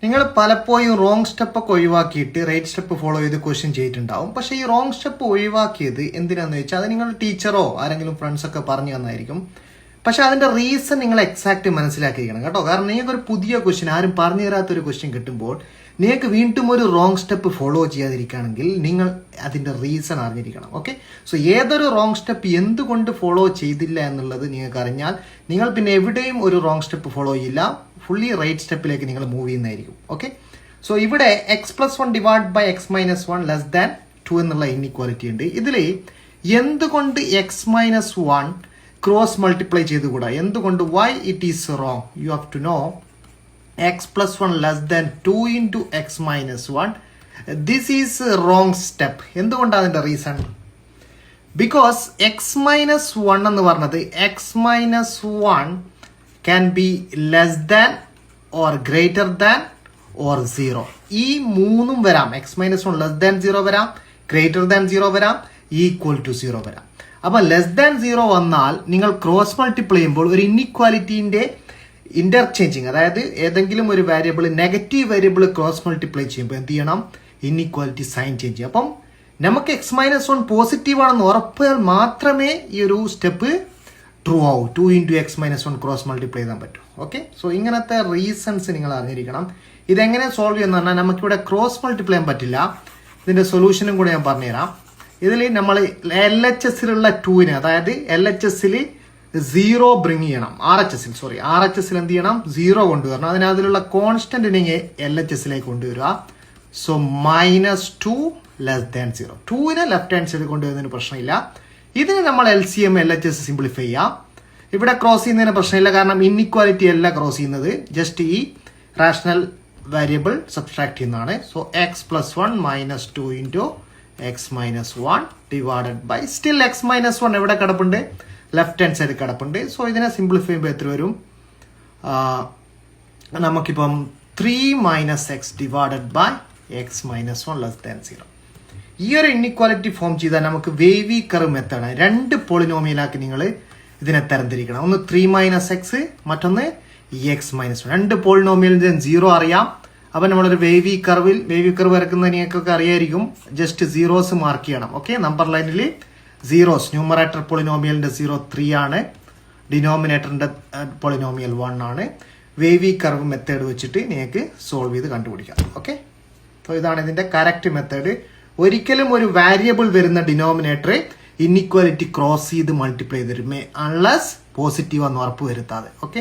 നിങ്ങൾ പലപ്പോഴും റോങ് സ്റ്റെപ്പൊക്കെ ഒഴിവാക്കിയിട്ട് റൈറ്റ് സ്റ്റെപ്പ് ഫോളോ ചെയ്ത് ക്വസ്റ്റ്യൻ ചെയ്തിട്ടുണ്ടാവും. പക്ഷേ ഈ റോങ് സ്റ്റെപ്പ് ഒഴിവാക്കിയത് എന്തിനാന്ന് വെച്ചാൽ അത് നിങ്ങൾ ടീച്ചറോ ആരെങ്കിലും ഫ്രണ്ട്സൊക്കെ പറഞ്ഞു തന്നായിരിക്കും. പക്ഷെ അതിന്റെ റീസൺ നിങ്ങൾ എക്സാക്ട് മനസ്സിലാക്കിയിരിക്കണം കേട്ടോ. കാരണം നിങ്ങൾക്കൊരു പുതിയ ക്വസ്റ്റ്യൻ, ആരും പറഞ്ഞു തരാത്തൊരു ക്വസ്റ്റ്യൻ കിട്ടുമ്പോൾ നിങ്ങൾക്ക് വീണ്ടും ഒരു റോങ് സ്റ്റെപ്പ് ഫോളോ ചെയ്യാതിരിക്കുകയാണെങ്കിൽ നിങ്ങൾ അതിന്റെ റീസൺ അറിഞ്ഞിരിക്കണം. ഓക്കെ, സോ ഏതൊരു റോങ് സ്റ്റെപ്പ് എന്തുകൊണ്ട് ഫോളോ ചെയ്തില്ല എന്നുള്ളത് നിങ്ങൾക്ക് അറിഞ്ഞാൽ നിങ്ങൾ പിന്നെ എവിടെയും ഒരു റോങ് സ്റ്റെപ്പ് ഫോളോ ചെയ്യില്ല, ഫുള്ളി റൈറ്റ് സ്റ്റെപ്പിലേക്ക് നിങ്ങൾ മൂവ് ചെയ്യുന്നതായിരിക്കും. ഓക്കെ, സോ ഇവിടെ x+1 divide by x-1 less than 2 എന്നുള്ള ഇൻഇക്വാലിറ്റി ഉണ്ട്. ഇതിൽ എന്തുകൊണ്ട് x-1 ക്രോസ് മൾട്ടിപ്ലൈ ചെയ്തുകൂടാ, എന്തുകൊണ്ട്, why it is wrong, you have to know x+1 less than 2 into x-1. This is wrong step. എന്തുകൊണ്ടാണ് അതിന്റെ റീസൺ? ബിക്കോസ് x-1 എന്ന് പറഞ്ഞത് x-1 can be less than or greater than or 0. ഈ മൂന്നും വരാം. x-1 less than 0 വരാം, greater than 0 വരാം, equal to 0 വരാം. അപ്പൊ ലെസ് ദാൻ 0 വന്നാൽ നിങ്ങൾ ക്രോസ് മൾട്ടിപ്ലൈ ചെയ്യുമ്പോൾ ഒരു ഇൻഇക്വാലിറ്റിന്റെ ഇന്റർചേഞ്ചിങ്, അതായത് ഏതെങ്കിലും ഒരു variable negative variable cross multiply ചെയ്യുമ്പോൾ എന്ത് ചെയ്യണം, ഇൻഇക്വാലിറ്റി സൈൻ ചേഞ്ച് ചെയ്യും. അപ്പം നമുക്ക് x-1 പോസിറ്റീവ് ആണെന്ന് ഉറപ്പാൽ മാത്രമേ ഈ ഒരു സ്റ്റെപ്പ് ട്രൂ ആവും. 2 into x-1 ക്രോസ് മൾട്ടിപ്ലൈ ചെയ്യാൻ പറ്റും. ഓക്കെ, സോ ഇങ്ങനത്തെ റീസൺസ് നിങ്ങൾ അറിഞ്ഞിരിക്കണം. ഇതെങ്ങനെ സോൾവ് ചെയ്യുന്ന പറഞ്ഞാൽ നമുക്കിവിടെ ക്രോസ് മൾട്ടിപ്ലൈ ചെയ്യാൻ പറ്റില്ല. ഇതിന്റെ സൊല്യൂഷനും കൂടെ ഞാൻ പറഞ്ഞുതരാം. ഇതിൽ നമ്മൾ LHSലുള്ള 2ന്, അതായത് LHSൽ 0 ബ്രിങ് ചെയ്യണം. RHSൽ എന്ത് ചെയ്യണം, 0 കൊണ്ടുവരണം. അതിലുള്ള കോൺസ്റ്റന്റിനെ LHSലേക്ക് കൊണ്ടുവരിക. So -2 less than 0. 2നെ ലെഫ്റ്റ് ഹാൻഡ് സൈഡിൽ കൊണ്ടുവരുന്നതിന് പ്രശ്നമില്ല. ഇതിന് നമ്മൾ LCM LHS സിംപ്ലിഫൈ ചെയ്യാം. ഇവിടെ ക്രോസ് ചെയ്യുന്നതിന് പ്രശ്നമില്ല, കാരണം ഇൻഇക്വാലിറ്റി അല്ല ക്രോസ് ചെയ്യുന്നത്, ജസ്റ്റ് ഈ റാഷണൽ വേരിയബിൾ സബ്സ്ട്രാക്ട് ചെയ്യുന്നതാണ്. So x+1 -2 into x-1 divided by, still x-1 എവിടെ കിടപ്പുണ്ട്, ലെഫ്റ്റ് ഹാൻഡ് സൈഡ് കിടപ്പുണ്ട്. സോ ഇതിനെ സിംപ്ലിഫൈ ചെയ്യുമ്പോൾ എത്ര വരും, നമുക്കിപ്പം 3 - x divided by x-1 less than 0. ഈ ഒരു ഇൻഇക്വാലിറ്റി ഫോം ചെയ്താൽ നമുക്ക് വേവി കർവ് മെത്തേഡ്, 2 പോളിനോമിയലാക്കി നിങ്ങൾ ഇതിനെ തരംതിരിക്കണം. ഒന്ന് 3 - x, മറ്റൊന്ന് x-1. 2 പോളിനോമിയലിന് 0 അറിയാം. അപ്പൊ നമ്മളൊരു വേവി കർവ് വരയ്ക്കുന്നത് നിങ്ങൾക്കൊക്കെ അറിയായിരിക്കും. ജസ്റ്റ് സീറോസ് മാർക്ക് ചെയ്യണം. ഓക്കെ, നമ്പർ ലൈനിൽ സീറോസ്. ന്യൂമറേറ്റർ പോളിനോമിയലിന്റെ 0 3 ആണ്, ഡിനോമിനേറ്ററിന്റെ പോളിനോമിയൽ 1 ആണ്. വേവി കർവ് മെത്തേഡ് വെച്ചിട്ട് നിങ്ങൾക്ക് സോൾവ് ചെയ്ത് കണ്ടുപിടിക്കാം. ഓക്കെ, സോ ഇതാണ് ഇതിന്റെ കറക്റ്റ് മെത്തേഡ്. ഒരിക്കലും ഒരു വാരിയബിൾ വരുന്ന ഡിനോമിനേറ്റർ ഇൻഇക്വാലിറ്റി ക്രോസ് ചെയ്ത് മൾട്ടിപ്ലൈ ചെയ്ത് തരുമേ, അൺലെസ് പോസിറ്റീവ് എന്ന് ഉറപ്പ് വരുത്താതെ. ഓക്കെ.